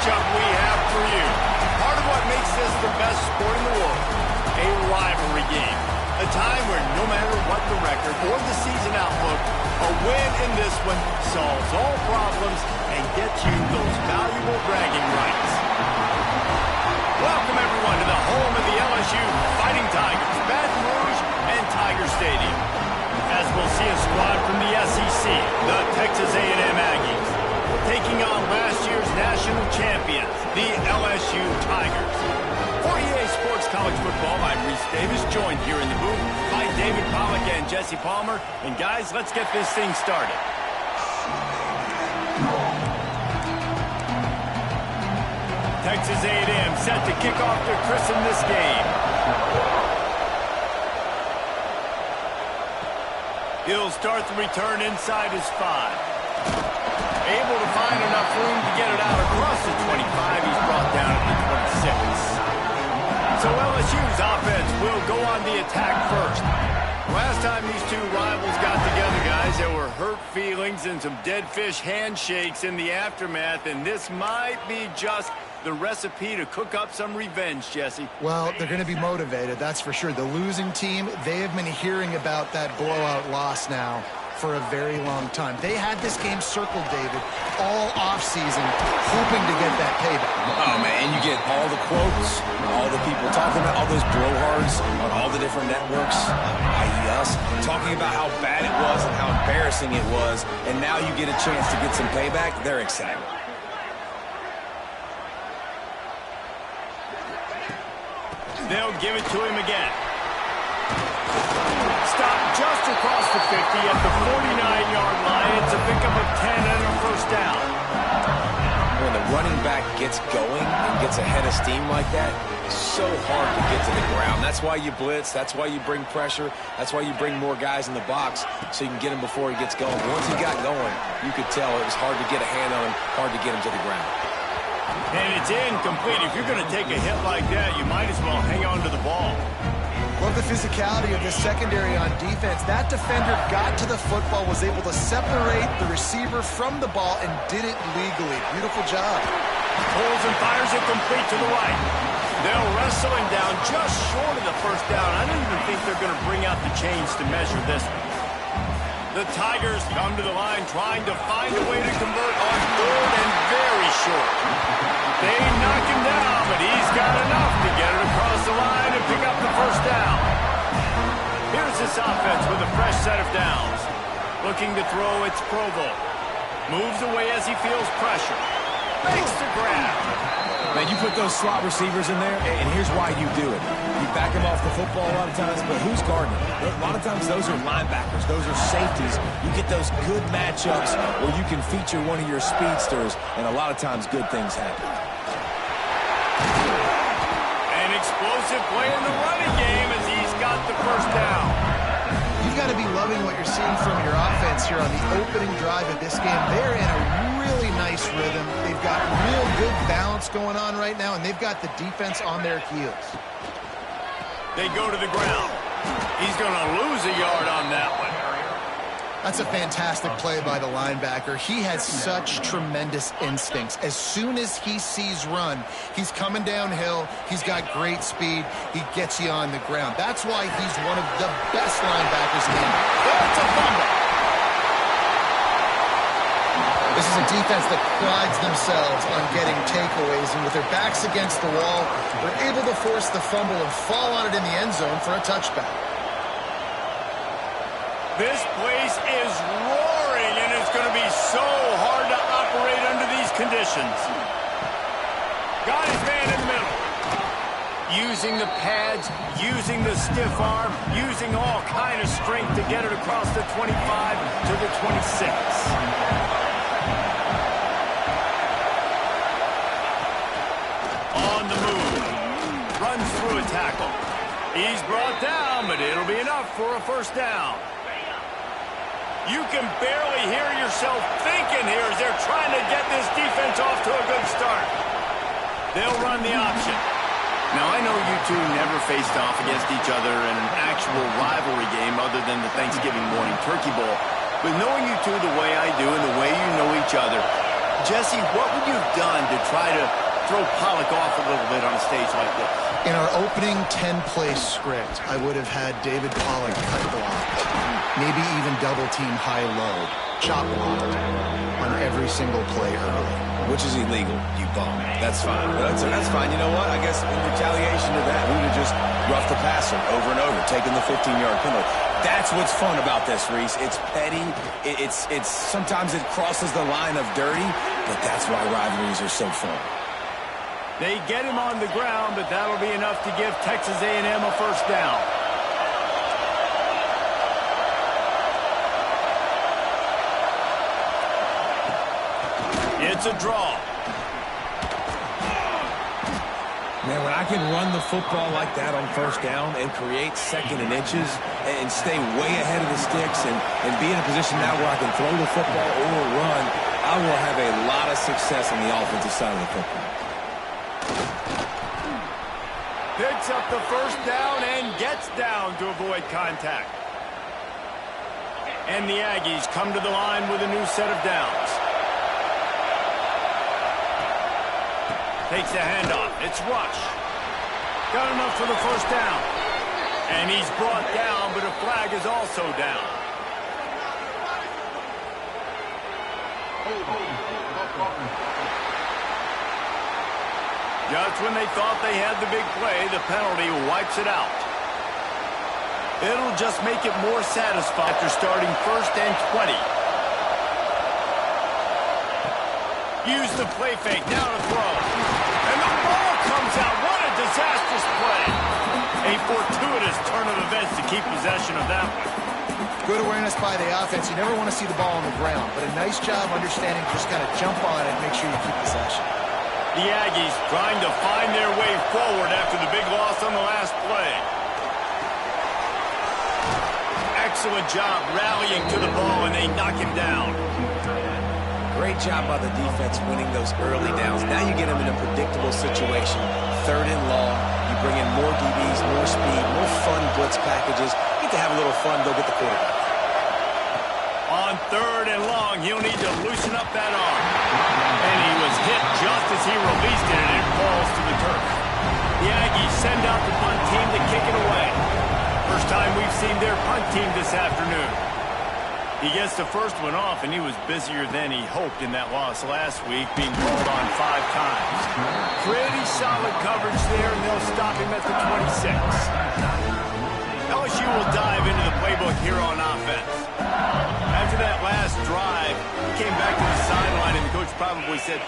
matchup we have for you. Part of what makes this the best sport in the world, a rivalry game. A time where no matter what the record or the season outlook, a win in this one solves all problems and gets you those valuable bragging rights. Welcome, everyone, to the home of the LSU Fighting Tigers, Baton Rouge and Tiger Stadium. As we'll see a squad from the SEC, the Texas A&M Aggies, taking on last year's national champions, the LSU Tigers. For EA Sports College Football, I'm Reese Davis, joined here in the booth by David Pollack and Jesse Palmer. And guys, let's get this thing started. Texas A&M set to kick off to christen this game. He'll start the return inside his 5. Able to find enough room to get it out across the 25. He's brought down at the 26. So LSU's offense will go on the attack first. Last time these two rivals got together, guys, there were hurt feelings and some dead fish handshakes in the aftermath, and this might be just the recipe to cook up some revenge, Jesse. Well, they're going to be motivated, that's for sure. The losing team, they have been hearing about that blowout loss now for a very long time. They had this game circled, David, all offseason, hoping to get that payback. Oh, man, and you get all the quotes, all the people talking about all those blowhards on all the different networks, i.e. us, talking about how bad it was and how embarrassing it was, and now you get a chance to get some payback. They're excited. They'll give it to him again. Stopped just across the 50 at the 49-yard line. It's a pickup of 10 and a first down. When the running back gets going and gets ahead of steam like that, it's so hard to get to the ground. That's why you blitz. That's why you bring pressure. That's why you bring more guys in the box so you can get him before he gets going. But once he got going, you could tell it was hard to get a hand on him, hard to get him to the ground. And it's incomplete. If you're going to take a hit like that, you might as well hang on to the ball. Love the physicality of this secondary on defense. That defender got to the football, was able to separate the receiver from the ball, and did it legally. Beautiful job. Pulls and fires it complete to the right. They'll wrestle him down just short of the first down. I don't even think they're going to bring out the chains to measure this one. The Tigers come to the line trying to find a way to convert on 3rd and very short. They knock him down, but he's got enough to get it across the line and pick up the first down. Here's this offense with a fresh set of downs. Looking to throw, it's Provo. Moves away as he feels pressure. Makes the grab. Man, you put those slot receivers in there, and here's why you do it. You back them off the football a lot of times, but who's guarding them? A lot of times those are linebackers. Those are safeties. You get those good matchups where you can feature one of your speedsters, and a lot of times good things happen. An explosive play in the running game as he's got the first down. You've got to be loving what you're seeing from your offense here on the opening drive of this game. They're in a really nice rhythm. They've got real good balance going on right now, and they've got the defense on their heels. They go to the ground. He's going to lose a yard on that one. That's a fantastic play by the linebacker. He has such tremendous instincts. As soon as he sees run, he's coming downhill. He's got great speed. He gets you on the ground. That's why he's one of the best linebackers in the league. That's a fumble. This is a defense that prides themselves on getting takeaways, and with their backs against the wall, they're able to force the fumble and fall on it in the end zone for a touchback. This place is roaring, and it's going to be so hard to operate under these conditions. Got his man in the middle. Using the pads, using the stiff arm, using all kind of strength to get it across the 25 to the 26. On the move. Runs through a tackle. He's brought down, but it'll be enough for a first down. You can barely hear yourself thinking here as they're trying to get this defense off to a good start. They'll run the option. Now, I know you two never faced off against each other in an actual rivalry game other than the Thanksgiving morning turkey bowl. But knowing you two the way I do and the way you know each other, Jesse, what would you have done to try to throw Pollock off a little bit on a stage like this? In our opening 10-play script, I would have had David Pollock cut blocked, maybe even double-team high-low, chop blocked on every single play early. Which is illegal, you bum. That's fine. That's fine. You know what? I guess in retaliation to that, we would have just roughed the passer over and over, taking the 15-yard penalty. That's what's fun about this, Reese. It's petty. It's sometimes it crosses the line of dirty, but that's why rivalries are so fun. They get him on the ground, but that'll be enough to give Texas A&M a first down. It's a draw. Man, when I can run the football like that on first down and create second and inches and stay way ahead of the sticks and be in a position now where I can throw the football or run, I will have a lot of success on the offensive side of the football. Picks up the first down and gets down to avoid contact. And the Aggies come to the line with a new set of downs. Takes the handoff. It's Rush. Got enough for the first down. And he's brought down, but a flag is also down. Just when they thought they had the big play, the penalty wipes it out. It'll just make it more satisfying after starting first and 20. Use the play fake, now to throw. And the ball comes out. What a disastrous play. A fortuitous turn of events to keep possession of that one. Good awareness by the offense. You never want to see the ball on the ground, but a nice job understanding just kind of jump on it and make sure you keep possession. The Aggies trying to find their way forward after the big loss on the last play. Excellent job rallying to the ball, and they knock him down. Great job by the defense winning those early downs. Now you get them in a predictable situation. Third and long. You bring in more DBs, more speed, more fun blitz packages. You get to have a little fun, go get the quarterback. On third and long, he'll need to loosen up that arm. And he was hit just as he released it, and it falls to the turf. The Aggies send out the punt team to kick it away. First time we've seen their punt team this afternoon. He gets the first one off, and he was busier than he hoped in that loss last week, being called on 5 times. Pretty solid coverage there, and they'll stop him at the 26. LSU will dive into the playbook here on offense. After that last drive, he came back to the sideline, and the coach probably said,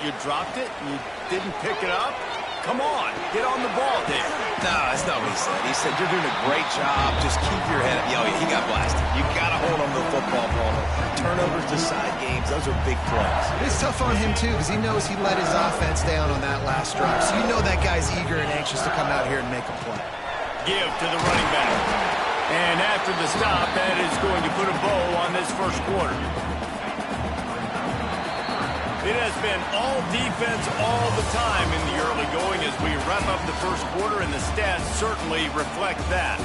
"You dropped it? You didn't pick it up? Come on, get on the ball, Dave." No, that's not what he said. He said, "You're doing a great job. Just keep your head up." Yo, he got blasted. You got to hold on to the football ball. Turnovers, decide games. Those are big plays. It's tough on him, too, because he knows he let his offense down on that last drive. So you know that guy's eager and anxious to come out here and make a play. Give to the running back. And after the stop, that is going to put a bow on this first quarter. It has been all defense all the time in the early going as we wrap up the first quarter, and the stats certainly reflect that.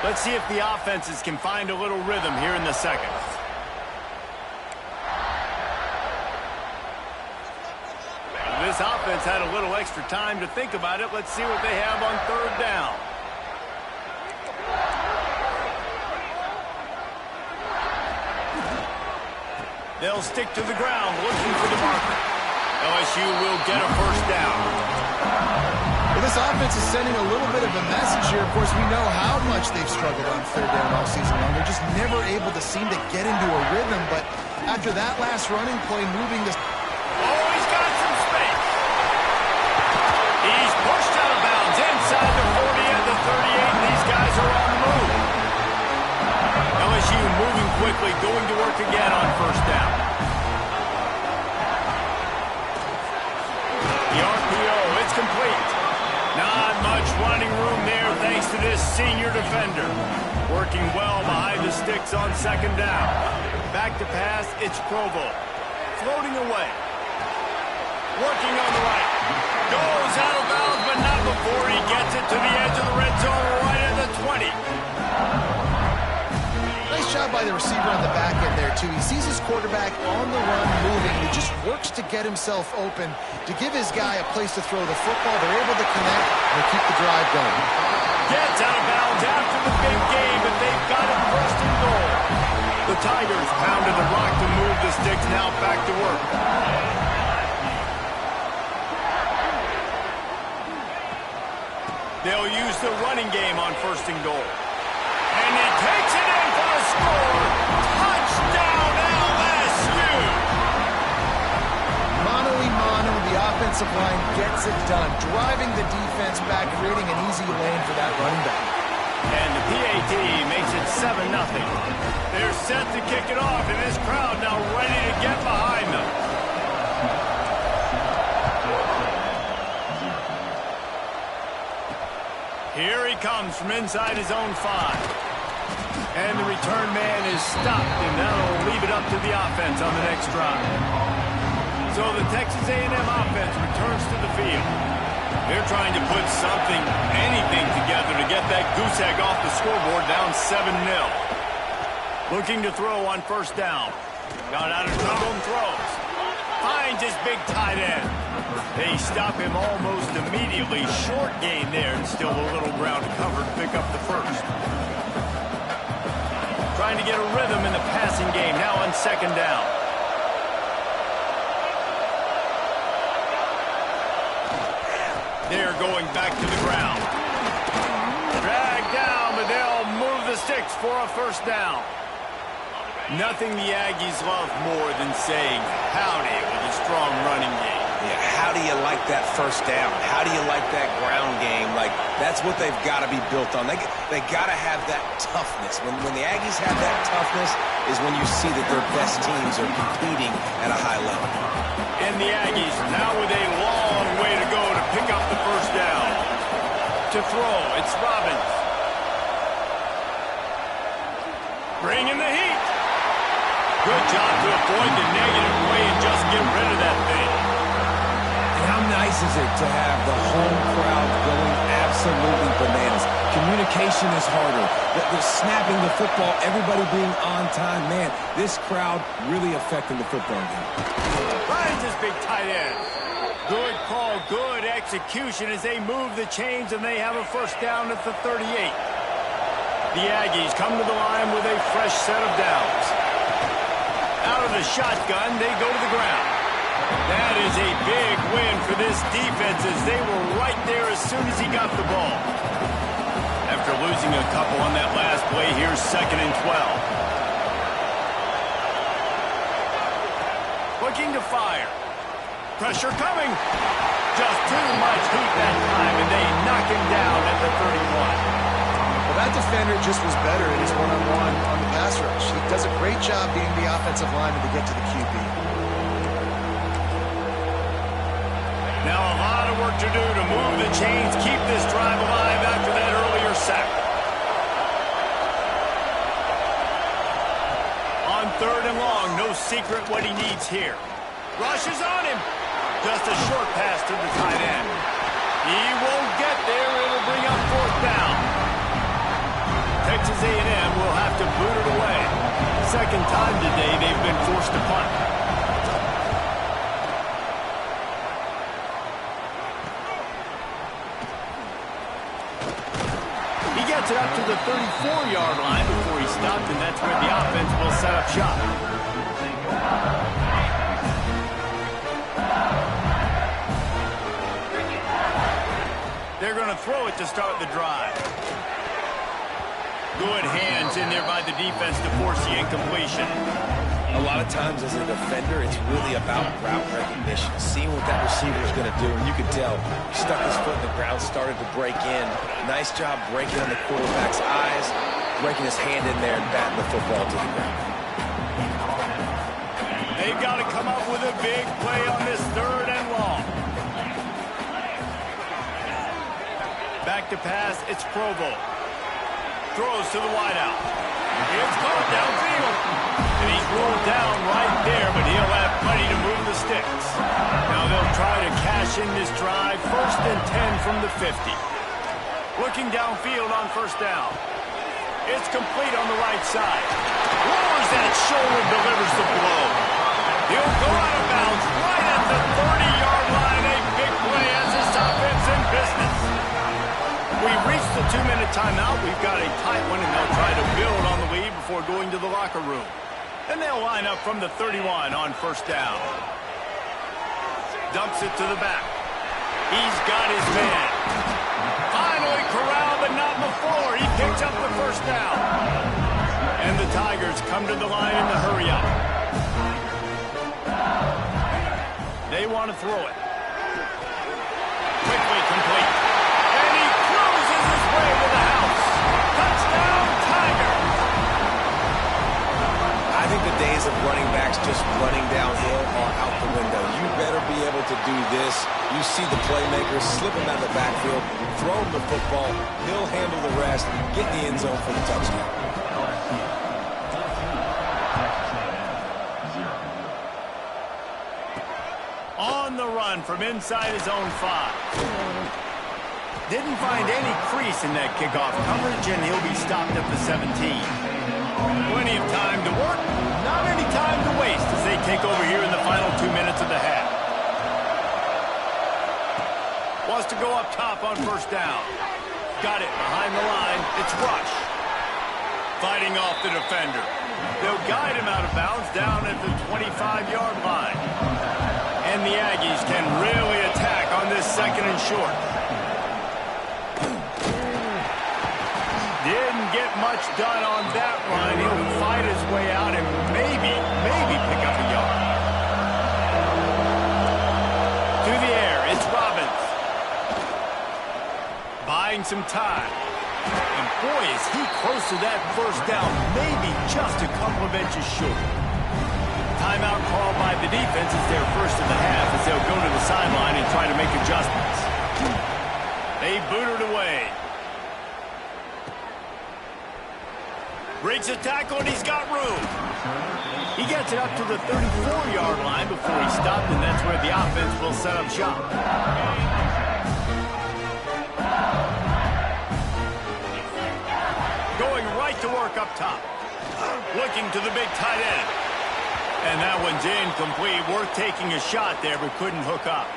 Let's see if the offenses can find a little rhythm here in the second. This offense had a little extra time to think about it. Let's see what they have on third down. They'll stick to the ground, looking for the marker. LSU will get a first down. Well, this offense is sending a little bit of a message here. Of course, we know how much they've struggled on third down all season long. They're just never able to seem to get into a rhythm. But after that last running play, moving this... Oh, he's got some space. He's pushed out of bounds inside the 40 and the 38, and these guys are on the move. LSU moving quickly, going to work again on first down. The RPO, it's complete. Not much running room there thanks to this senior defender. Working well behind the sticks on second down. Back to pass, it's Provo. Floating away. Working on the right. Goes out of bounds, but not before he gets it to the edge of the red zone right at the 20. Nice job by the receiver on the back end there, too. He sees his quarterback on the run moving, and he just works to get himself open to give his guy a place to throw the football. They're able to connect and keep the drive going. Gets out of bounds after the big game, but they've got it first and goal. The Tigers pounded the rock to move the sticks, now back to work. They'll use the running game on first and goal. And he takes it in for a score. Touchdown, LSU! Mano-a-mano, the offensive line gets it done, driving the defense back, creating an easy lane for that running back. And the PAT makes it 7-0. They're set to kick it off, and this crowd now ready to get behind them. Here he comes from inside his own 5. And the return man is stopped, and that'll leave it up to the offense on the next drive. So the Texas A&M offense returns to the field. They're trying to put something, anything together to get that goose egg off the scoreboard down 7-0. Looking to throw on first down. Got out of trouble and throws. Finds his big tight end. They stop him almost immediately. Short gain there, and still a little ground to cover to pick up the first. Trying to get a rhythm in the passing game, now on second down. They're going back to the ground. Dragged down, but they'll move the sticks for a first down. Nothing the Aggies love more than saying howdy with a strong running game. Yeah, how do you like that first down? How do you like that ground game? Like, that's what they've got to be built on. They got to have that toughness. When the Aggies have that toughness is when you see that their best teams are competing at a high level. And the Aggies now with a long way to go to pick up the first down. To throw, it's Robbins. Bringing the heat. Good job to avoid the negative play and just get rid of that thing. And how nice is it to have the home crowd going absolutely bananas? Communication is harder. They're snapping the football, everybody being on time. Man, this crowd really affecting the football game. Finds his big tight end. Good call, good execution as they move the chains, and they have a first down at the 38. The Aggies come to the line with a fresh set of downs. Out of the shotgun, they go to the ground. That is a big win for this defense as they were right there as soon as he got the ball. After losing a couple on that last play, here's 2nd and 12. Looking to fire. Pressure coming. Just too much heat that time, and they knock him down at the 31. Well, that defender just was better in his one-on-one on the pass rush. He does a great job being the offensive lineman to get to the QB. Now a lot of work to do to move the chains, keep this drive alive after that earlier sack. On 3rd and long, no secret what he needs here. Rushes on him. Just a short pass to the tight end. He won't get there. It'll bring up 4th down. Texas A&M will have to boot it away. Second time today they've been forced to punt. He gets it up to the 34-yard line before he stopped, and that's where the offense will set up shop. They're going to throw it to start the drive. Good hands in there by the defense to force the incompletion. A lot of times as a defender, it's really about route recognition, seeing what that receiver is going to do, and you could tell he stuck his foot in the ground, started to break in. Nice job breaking on the quarterback's eyes, breaking his hand in there and batting the football to the ground. They've got to come up with a big play on this 3rd and long. Back to pass, it's Provo. Throws to the wideout. It's caught downfield. And he's ruled down right there, but he'll have plenty to move the sticks. Now they'll try to cash in this drive. 1st and 10 from the 50. Looking downfield on 1st down. It's complete on the right side. Lowers that shoulder, delivers the blow. He'll go out of bounds right at the 30-yard line. A big play as this offense in business. We've reached the 2-minute timeout. We've got a tight one, and they'll try to build on the lead before going to the locker room. And they'll line up from the 31 on 1st down. Dumps it to the back. He's got his man. Finally corralled, but not before. He picks up the 1st down. And the Tigers come to the line in the hurry-up. They want to throw it. Quickly complete. And he cruises his way to the house. Touchdown, Tiger! I think the days of running backs just running downhill are out the window. You better be able to do this. You see the playmaker, slip him out of the backfield, throw him the football, he'll handle the rest, get in the end zone for the touchdown. On the run from inside his own 5. Didn't find any crease in that kickoff coverage, and he'll be stopped at the 17. Plenty of time to work, not any time to waste as they take over here in the final 2 minutes of the half. Wants to go up top on 1st down. Got it behind the line. It's Rush. Fighting off the defender. They'll guide him out of bounds down at the 25-yard line. And the Aggies can really attack on this 2nd and short. Didn't get much done on that run. He'll fight his way out and maybe pick up a yard. To the air, it's Robbins. Buying some time. And boy, is he close to that 1st down. Maybe just a couple of inches short. Timeout called by the defense is their 1st of the half as they'll go to the sideline and try to make adjustments. They boot it away. Breaks a tackle, and he's got room. He gets it up to the 34-yard line before he stopped, and that's where the offense will set up shop. Going right to work up top. Looking to the big tight end. And that one's incomplete. Worth taking a shot there, but couldn't hook up.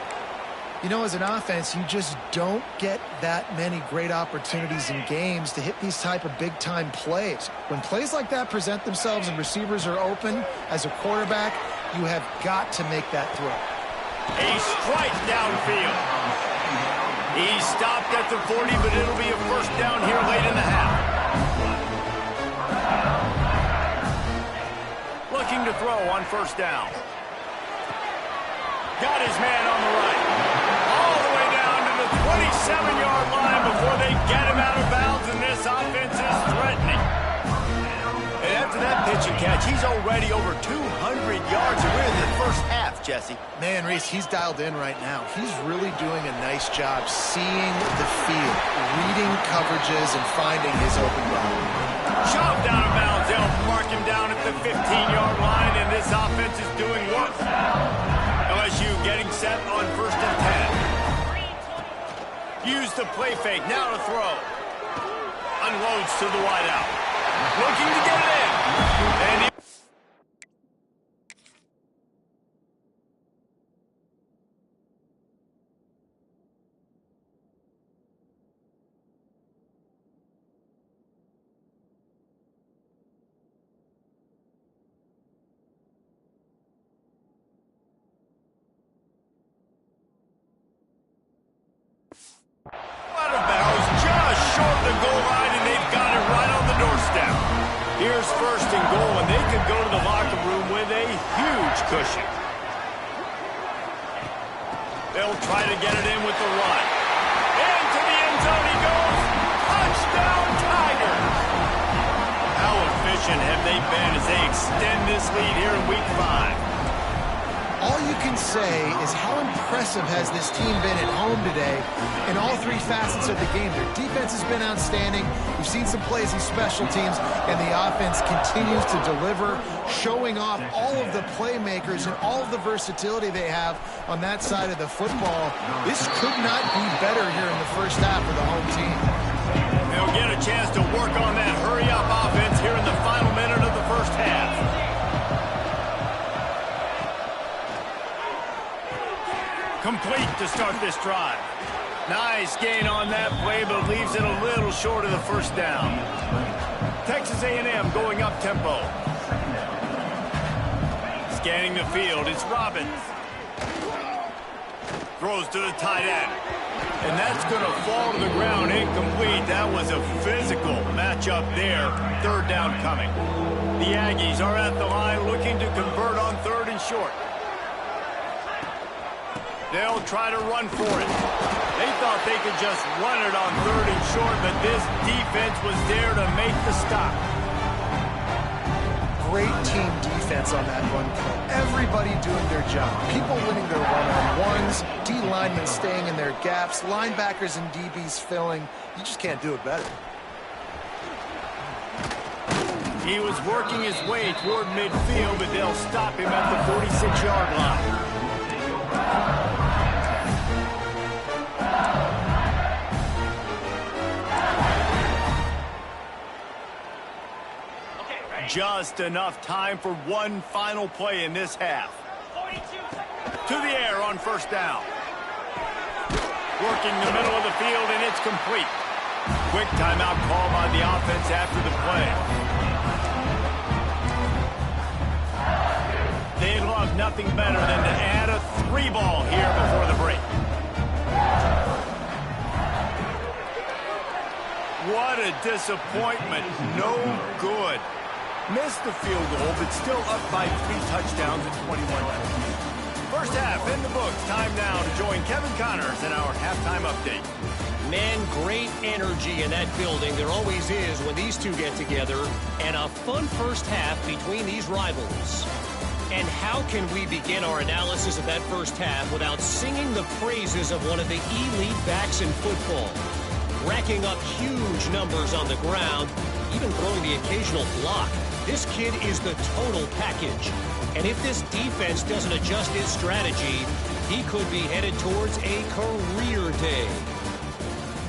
You know, as an offense, you just don't get that many great opportunities in games to hit these type of big-time plays. When plays like that present themselves and receivers are open, as a quarterback, you have got to make that throw. A strike downfield. He stopped at the 40, but it'll be a 1st down here late in the half. Looking to throw on 1st down. Got his man on the right. All the way down to the 27-yard line before they get him out of bounds, and this offense is threatening. And after that pitch and catch, he's already over 200 yards, and we're in the 1st half, Jesse. Man, Reese, he's dialed in right now. He's really doing a nice job seeing the field, reading coverages, and finding his open route. Shoved out of bounds. They'll mark him down at the 15-yard line, and this offense is doing work. LSU getting set on 1st and 10. Use the play fake. Now to throw. Unloads to the wideout. Looking to get it in. And he out of bounds, just short of the goal line, and they've got it right on the doorstep. Here's 1st and goal, and they could go to the locker room with a huge cushion. They'll try to get it in with the run. Into the end zone he goes. Touchdown, Tigers! How efficient have they been as they extend this lead here in Week 5? all you can say is how impressive has this team been at home today in all three facets of the game. Their defense has been outstanding. We've seen some plays in special teams, and the offense continues to deliver, showing off all of the playmakers and all of the versatility they have on that side of the football. This could not be better here in the first half for the home team. They'll get a chance to work on that hurry-up offense here in the final minute of the first half. Complete to start this drive. Nice gain on that play, but leaves it a little short of the first down. Texas A&M going up tempo. Scanning the field, it's Robbins. Throws to the tight end. And that's going to fall to the ground incomplete. That was a physical matchup there. Third down coming. The Aggies are at the line looking to convert on 3rd and short. They'll try to run for it. They thought they could just run it on 3rd and short, but this defense was there to make the stop. Great team defense on that run play. Everybody doing their job. People winning their one-on-ones, D-linemen staying in their gaps, linebackers and DBs filling. You just can't do it better. He was working his way toward midfield, but they'll stop him at the 46-yard line. Just enough time for one final play in this half. To the air on 1st down. Working the middle of the field, and it's complete. Quick timeout call by the offense after the play. They'd love nothing better than to add a 3-ball here before the break. What a disappointment. No good. Missed the field goal, but still up by 3 touchdowns at 21. First half in the books. Time now to join Kevin Connors in our halftime update. Man, great energy in that building. There always is when these two get together. And a fun first half between these rivals. And how can we begin our analysis of that first half without singing the praises of one of the elite backs in football? Racking up huge numbers on the ground, even throwing the occasional block. This kid is the total package. And if this defense doesn't adjust his strategy, he could be headed towards a career day.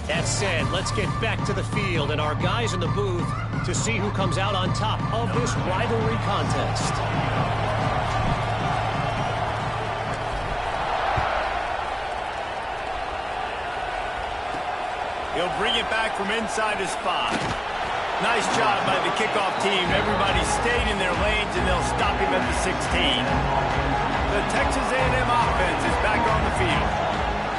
That said, let's get back to the field and our guys in the booth to see who comes out on top of this rivalry contest. He'll bring it back from inside his spot. Nice job by the kickoff team. Everybody stayed in their lanes, and they'll stop him at the 16. The Texas A&M offense is back on the field.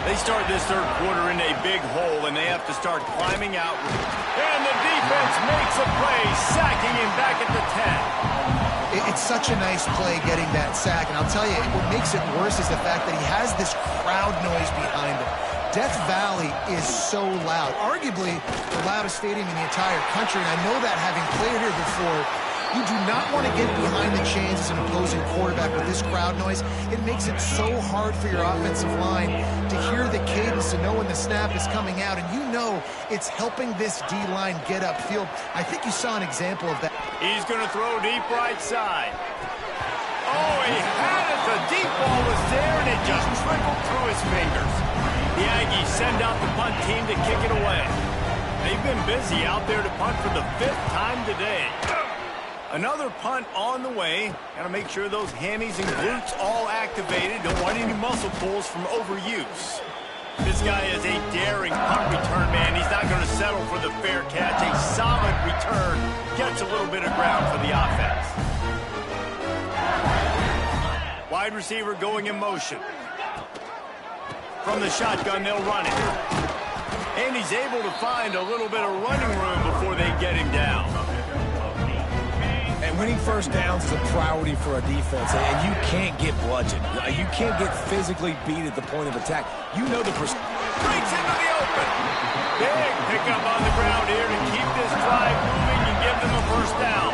They start this third quarter in a big hole, and they have to start climbing out. And the defense makes a play, sacking him back at the 10. It's such a nice play getting that sack, and I'll tell you, what makes it worse is the fact that he has this crowd noise behind him. Death Valley is so loud, arguably the loudest stadium in the entire country, and I know that having played here before. You do not want to get behind the chains as an opposing quarterback with this crowd noise. It makes it so hard for your offensive line to hear the cadence, to know when the snap is coming out, and you know it's helping this D-line get upfield. I think you saw an example of that. He's going to throw deep right side. Oh, he had it. The deep ball was there, and it just trickled through his fingers. The Aggies send out the punt team to kick it away. They've been busy out there to punt for the 5th time today. Another punt on the way. Got to make sure those hammies and glutes all activated. Don't want any muscle pulls from overuse. This guy is a daring punt return man. He's not going to settle for the fair catch. A solid return. Gets a little bit of ground for the offense. Wide receiver going in motion. From the shotgun, they'll run it. And he's able to find a little bit of running room before they get him down. And winning first downs is a priority for a defense, and you can't get bludgeoned. You can't get physically beat at the point of attack. You know the breaks into the open. Big pickup on the ground here to keep this drive moving and give them a first down.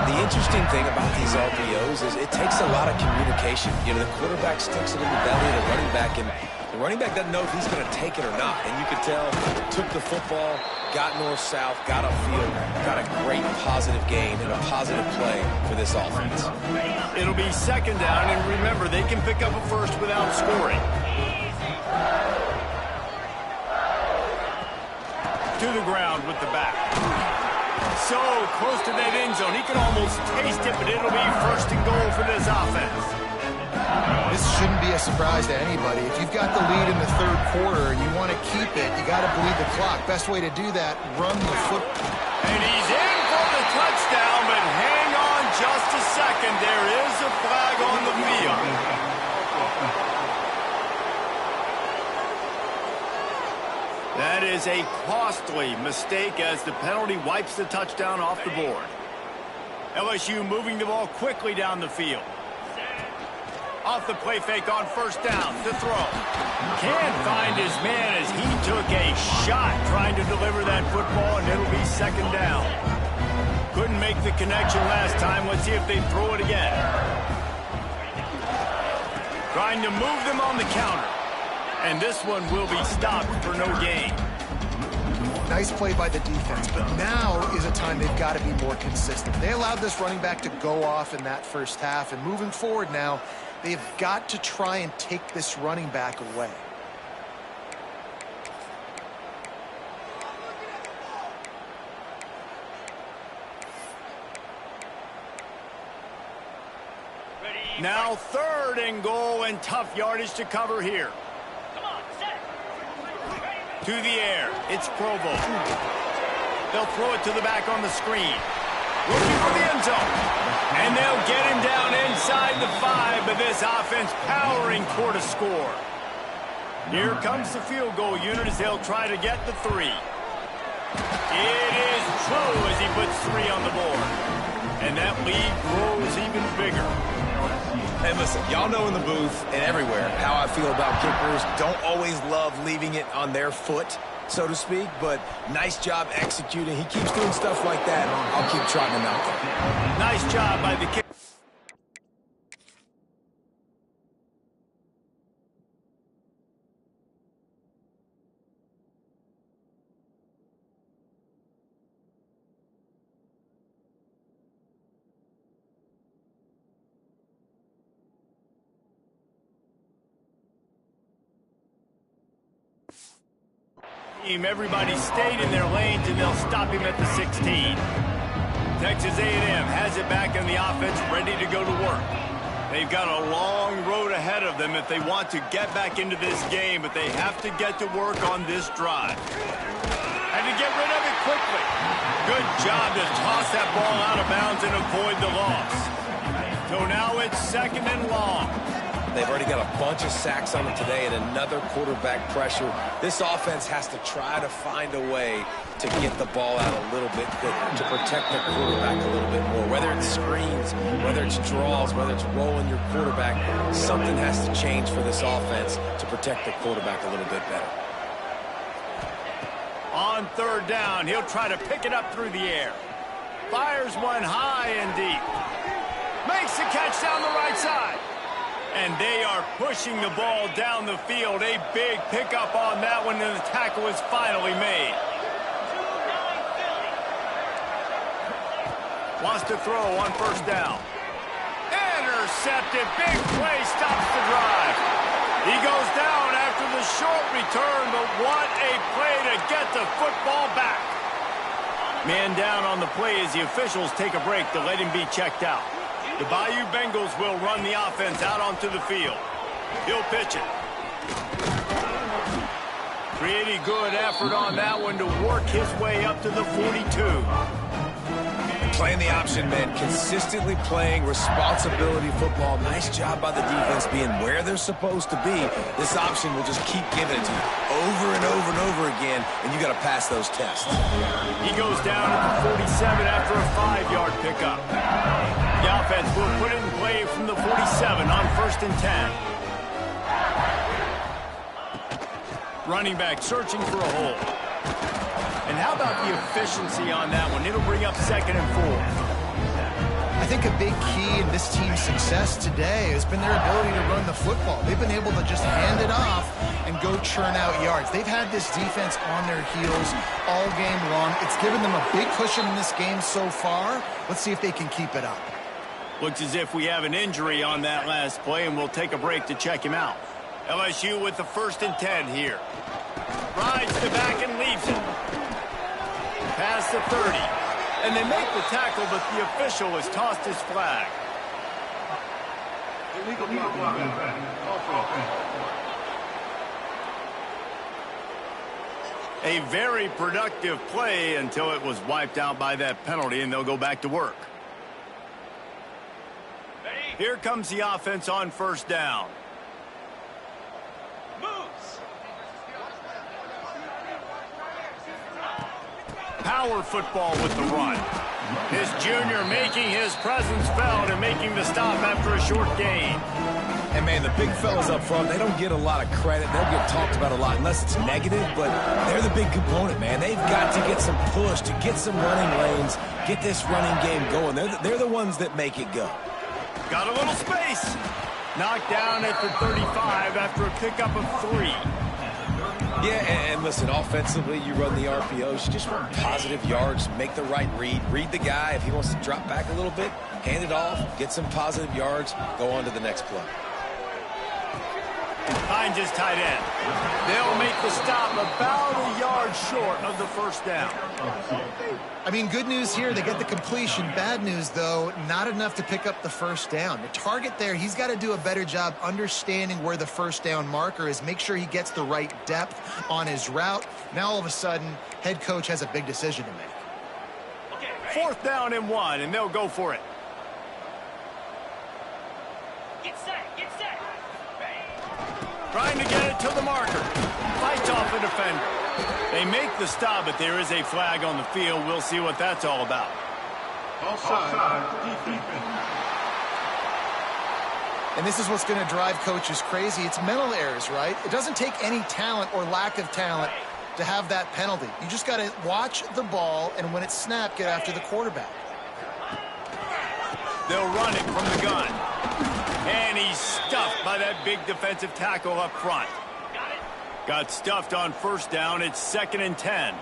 The interesting thing about these RPOs is it takes a lot of communication. You know, the quarterback sticks it in the belly of the running back, and the running back doesn't know if he's going to take it or not. And you can tell, took the football, got north-south, got upfield, got a great positive game and a positive play for this offense. It'll be second down, and remember, they can pick up a first without scoring. To the ground with the back. So close to that end zone. He can almost taste it, but it'll be first and goal for this offense. This shouldn't be a surprise to anybody. If you've got the lead in the third quarter and you want to keep it, you got to bleed the clock. Best way to do that, run the football. And he's in for the touchdown, but hang on just a second. There is a flag on the field. That is a costly mistake as the penalty wipes the touchdown off the board. LSU moving the ball quickly down the field. Off the play fake on first down to throw. Can't find his man as he took a shot trying to deliver that football, and it'll be second down. Couldn't make the connection last time. Let's see if they throw it again. Trying to move them on the counter. And this one will be stopped for no gain. Nice play by the defense, but now is a time they've got to be more consistent. They allowed this running back to go off in that first half, and moving forward now, they've got to try and take this running back away. Now third and goal, and tough yardage to cover here. To the air, it's Provo. They'll throw it to the back on the screen. Looking for the end zone. And they'll get him down inside the 5, but this offense powering toward a score. Here comes the field goal unit as they'll try to get the 3. It is true as he puts 3 on the board. And that lead grows even bigger. Hey, listen, y'all know in the booth and everywhere how I feel about kickers. Don't always love leaving it on their foot, so to speak, but nice job executing. He keeps doing stuff like that. I'll keep trotting him out there. Nice job by the kicker. Everybody stayed in their lanes, and they'll stop him at the 16. Texas A&M has it back in the offense, ready to go to work. They've got a long road ahead of them if they want to get back into this game, but they have to get to work on this drive. And to get rid of it quickly. Good job to toss that ball out of bounds and avoid the loss. So now it's second and long. They've already got a bunch of sacks on it today and another quarterback pressure. This offense has to try to find a way to get the ball out a little bit quicker, to protect their quarterback a little bit more. Whether it's screens, whether it's draws, whether it's rolling your quarterback, something has to change for this offense to protect the quarterback a little bit better. On third down, he'll try to pick it up through the air. Fires one high and deep. Makes the catch down the right side. And they are pushing the ball down the field. A big pickup on that one, and the tackle is finally made. Wants to throw on first down. Intercepted. Big play stops the drive. He goes down after the short return, but what a play to get the football back. Man down on the play as the officials take a break to let him be checked out. The Bayou Bengals will run the offense out onto the field. He'll pitch it. Pretty good effort on that one to work his way up to the 42. Playing the option, man. Consistently playing responsibility football. Nice job by the defense being where they're supposed to be. This option will just keep giving it to you over and over and over again, and you got to pass those tests. He goes down at the 47 after a 5-yard pickup. The offense will put it in play from the 47 on first and 10. Running back searching for a hole. And how about the efficiency on that one? It'll bring up second and 4. think a big key in this team's success today has been their ability to run the football. They've been able to just hand it off and go churn out yards. They've had this defense on their heels all game long. It's given them a big cushion in this game so far. Let's see if they can keep it up. Looks as if we have an injury on that last play, and we'll take a break to check him out. LSU with the 1st and 10 here. Rides to back and leaves it. Past the 30. And they make the tackle, but the official has tossed his flag. A very productive play until it was wiped out by that penalty, and they'll go back to work. Here comes the offense on 1st down. Power football with the run. This junior making his presence felt and making the stop after a short gain. And, man, the big fellas up front, they don't get a lot of credit. They'll get talked about a lot unless it's negative, but they're the big component, man. They've got to get some push, to get some running lanes, get this running game going. They're the ones that make it go. Got a little space. Knocked down at the 35 after a pickup of 3. Yeah, and listen, offensively, you run the RPOs. You just run positive yards, make the right read. Read the guy. If he wants to drop back a little bit, hand it off, get some positive yards, go on to the next play. Finds his tight end. They'll make the stop about a yard short of the 1st down. I mean, good news here, they get the completion. Bad news, though, not enough to pick up the 1st down. The target there, he's got to do a better job understanding where the 1st down marker is, make sure he gets the right depth on his route. Now, all of a sudden, head coach has a big decision to make. 4th down and 1, and they'll go for it. Trying to get it to the marker. Fights off the defender. They make the stop, but there is a flag on the field. We'll see what that's all about. And this is what's going to drive coaches crazy. It's mental errors, right? It doesn't take any talent or lack of talent to have that penalty. You just got to watch the ball, and when it's snapped, get after the quarterback. They'll run it from the gun. And he's stuffed by that big defensive tackle up front. Got stuffed on 1st down. It's 2nd and 10.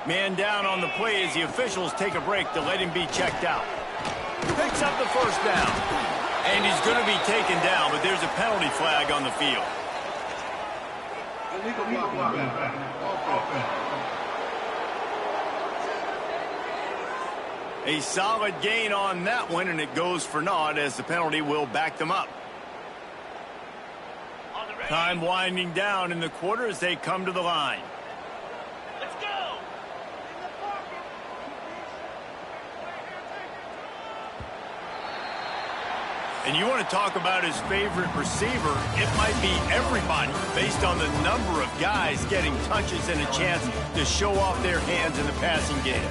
Man down on the play as the officials take a break to let him be checked out. Picks up the 1st down. And he's going to be taken down, but there's a penalty flag on the field. A solid gain on that one, and it goes for naught as the penalty will back them up. Time winding down in the quarter as they come to the line. Let's go! And you want to talk about his favorite receiver, it might be everybody based on the number of guys getting touches and a chance to show off their hands in the passing game.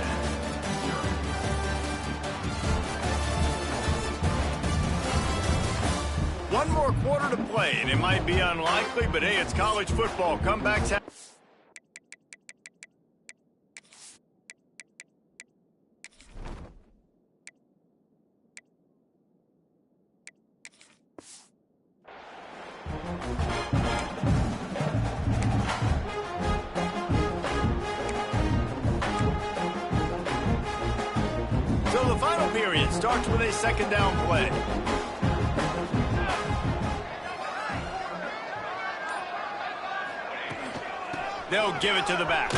One more quarter to play, and it might be unlikely, but hey, it's college football. Comebacks happen. So the final period starts with a 2nd down play. They'll give it to the back.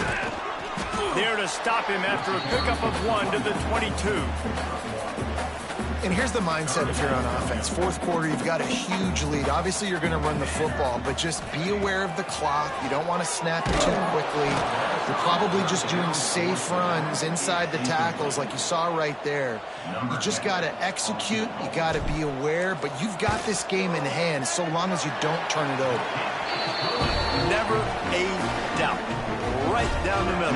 There to stop him after a pickup of 1 to the 22. And here's the mindset if you're on offense. 4th quarter, you've got a huge lead. Obviously, you're going to run the football, but just be aware of the clock. You don't want to snap it too quickly. You're probably just doing safe runs inside the tackles like you saw right there. You just got to execute. You got to be aware, but you've got this game in hand so long as you don't turn it over. Never a doubt. Right down the middle.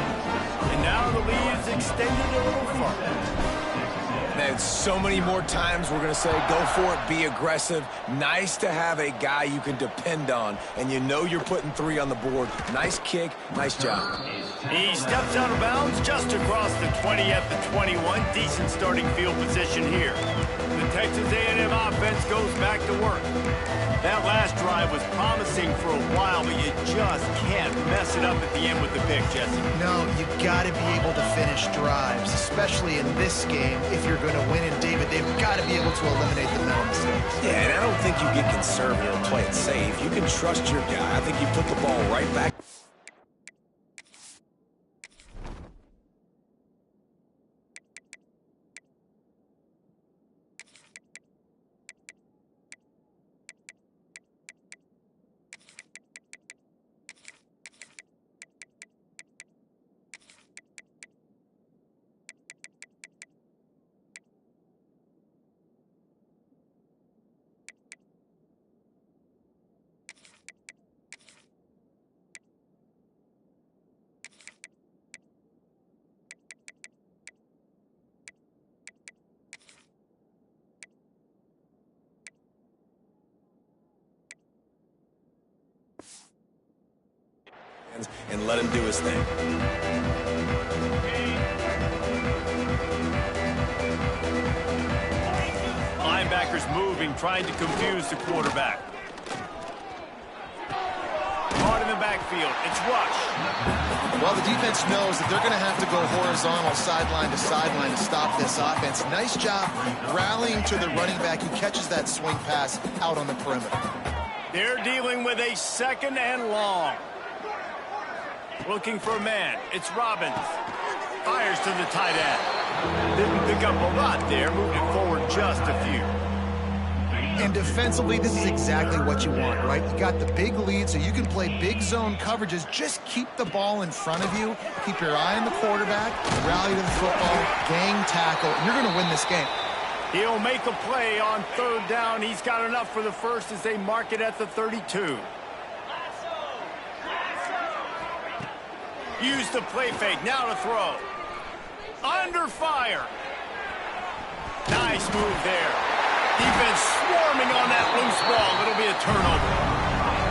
And now the lead's extended a little further. Man, so many more times we're going to say, go for it, be aggressive. Nice to have a guy you can depend on, and you know you're putting 3 on the board. Nice kick, nice job. He steps out of bounds just across the 20 at the 21. Decent starting field position here. The Texas A&M offense goes back to work. That last drive was promising for a while, but you just can't mess it up at the end with the pick, Jesse. No, you got to be able to finish drives, especially in this game. If you're going to win in David, they've got to be able to eliminate the mental mistakes. Yeah, and I don't think you get conservative or play it safe. You can trust your guy. I think you put the ball right back. And let him do his thing. Linebackers moving, trying to confuse the quarterback. Caught in the backfield. It's rush. Well, the defense knows that they're going to have to go horizontal sideline to sideline to stop this offense. Nice job rallying to the running back who catches that swing pass out on the perimeter. They're dealing with a 2nd and long. Looking for a man. It's Robbins. Fires to the tight end. Didn't pick up a lot there. Moved it forward just a few. And defensively, this is exactly what you want, right? You got the big lead, so you can play big zone coverages. Just keep the ball in front of you. Keep your eye on the quarterback. Rally to the football. Gang tackle. And you're going to win this game. He'll make a play on 3rd down. He's got enough for the first as they mark it at the 32. Use the play fake. Now to throw. Under fire. Nice move there. Defense swarming on that loose ball. It'll be a turnover.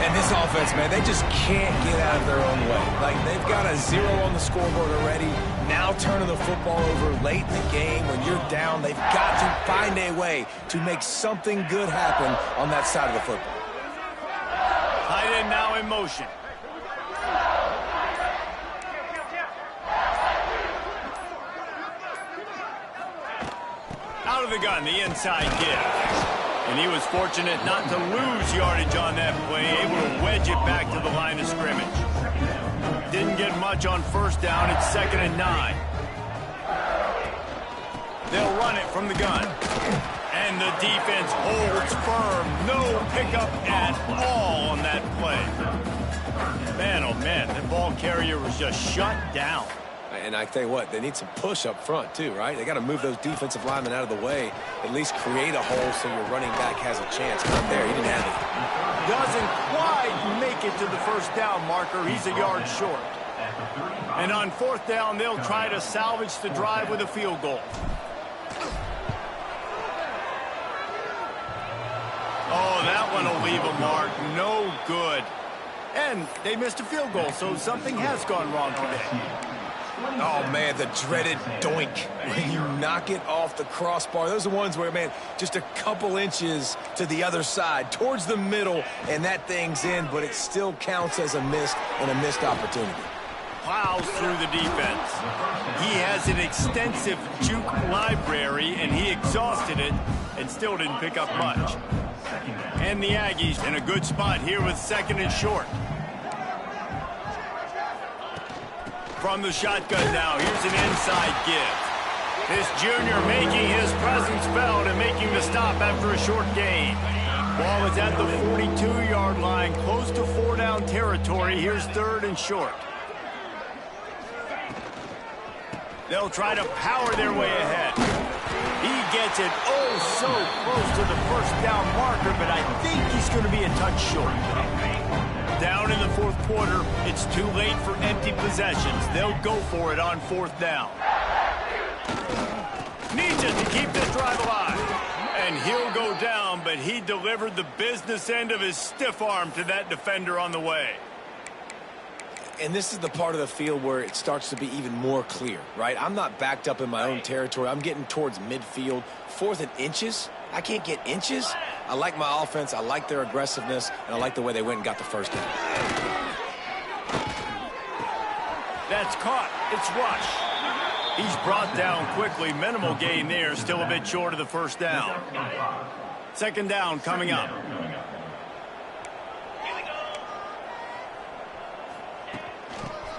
And this offense, man, they just can't get out of their own way. Like, they've got a 0 on the scoreboard already. Now turning the football over late in the game. When you're down, they've got to find a way to make something good happen on that side of the football. Tight end now in motion. Out of the gun, the inside give. And he was fortunate not to lose yardage on that play, able to wedge it back to the line of scrimmage. Didn't get much on 1st down. It's 2nd and 9. They'll run it from the gun. And the defense holds firm. No pickup at all on that play. Man, oh man, the ball carrier was just shut down. And I tell you what, they need some push up front too, right? They got to move those defensive linemen out of the way, at least create a hole so your running back has a chance. Not there, he didn't have it. Doesn't quite make it to the 1st down marker. He's a yard short. And on 4th down, they'll try to salvage the drive with a field goal. Oh, that one will leave a mark. No good. And they missed a field goal, so something has gone wrong today. Oh, man, the dreaded doink. When you knock it off the crossbar. Those are ones where, man, just a couple inches to the other side, towards the middle, and that thing's in, but it still counts as a missed opportunity. Plows through the defense. He has an extensive juke library, and he exhausted it and still didn't pick up much. And the Aggies in a good spot here with 2nd and short. From the shotgun now, here's an inside give. This junior making his presence felt and making the stop after a short gain. Ball is at the 42-yard line, close to 4-down territory. Here's 3rd and short. They'll try to power their way ahead. He gets it so close to the 1st down marker, but I think he's going to be a touch short. Down in the 4th quarter, it's too late for empty possessions. They'll go for it on 4th down. Needs it to keep this drive alive. And he'll go down, but he delivered the business end of his stiff arm to that defender on the way. And this is the part of the field where it starts to be even more clear, right? I'm not backed up in my own territory. I'm getting towards midfield, 4th and inches. I can't get inches. I like my offense. I like their aggressiveness, and I like the way they went and got the first down. That's caught. It's Rush. He's brought down quickly. Minimal gain there. Still a bit short of the first down. 2nd down coming up.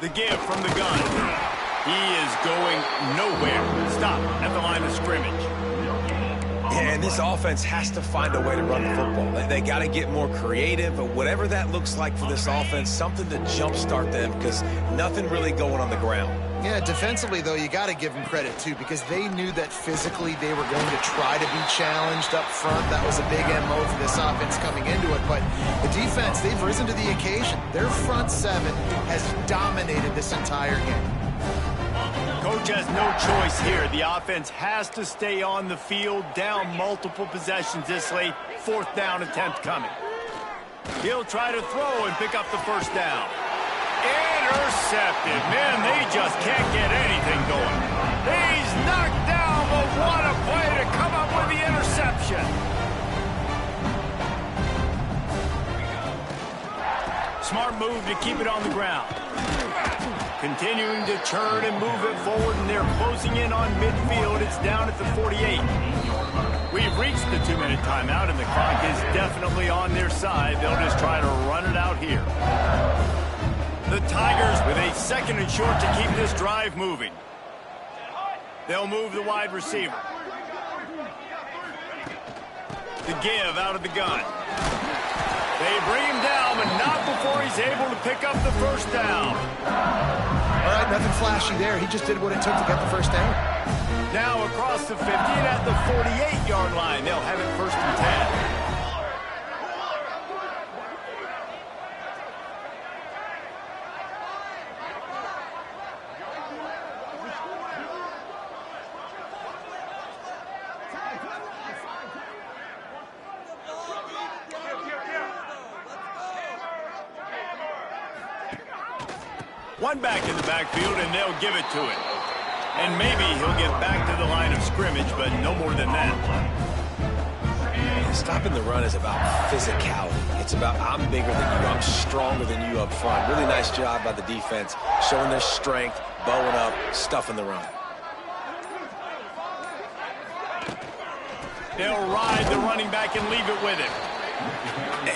The give from the gun. He is going nowhere. Stop at the line of scrimmage. Yeah, and this offense has to find a way to run the football. They got to get more creative, but whatever that looks like for this offense, something to jumpstart them because nothing really going on the ground. Yeah, defensively, though, you got to give them credit, too, because they knew that physically they were going to try to be challenged up front. That was a big MO for this offense coming into it. But the defense, they've risen to the occasion. Their front 7 has dominated this entire game. Coach has no choice here. The offense has to stay on the field, down multiple possessions this late. 4th down attempt coming. He'll try to throw and pick up the first down. Intercepted. Man, they just can't get anything going. He's knocked down, but what a play to come up with the interception. Smart move to keep it on the ground. Continuing to turn and move it forward, and they're closing in on midfield. It's down at the 48. We've reached the 2-minute timeout, and the clock is definitely on their side. They'll just try to run it out here. The Tigers with a 2nd and short to keep this drive moving. They'll move the wide receiver. The give out of the gun. They bring him down, but not before he's able to pick up the first down. All right, nothing flashy there. He just did what it took to get the first down. Now across the 50 and at the 48-yard line. They'll have it 1st and 10. One back in the backfield, and they'll give it to him. And maybe he'll get back to the line of scrimmage, but no more than that. Stopping the run is about physicality. It's about I'm bigger than you, I'm stronger than you up front. Really nice job by the defense, showing their strength, bowing up, stuffing the run. They'll ride the running back and leave it with him.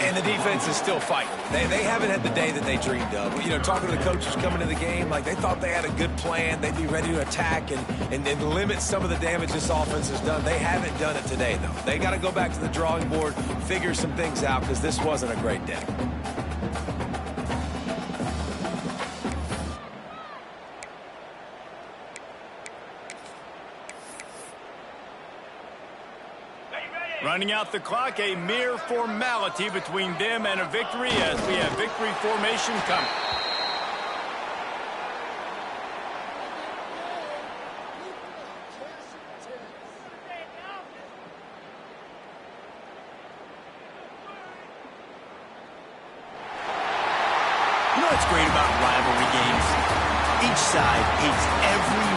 And the defense is still fighting. They haven't had the day that they dreamed of. You know, talking to the coaches coming to the game, like they thought they had a good plan. They'd be ready to attack and limit some of the damage this offense has done. They haven't done it today, though. They got to go back to the drawing board, figure some things out, because this wasn't a great day. Running out the clock, a mere formality between them and a victory as we have victory formation coming. You know what's great about rivalry games? Each side hates every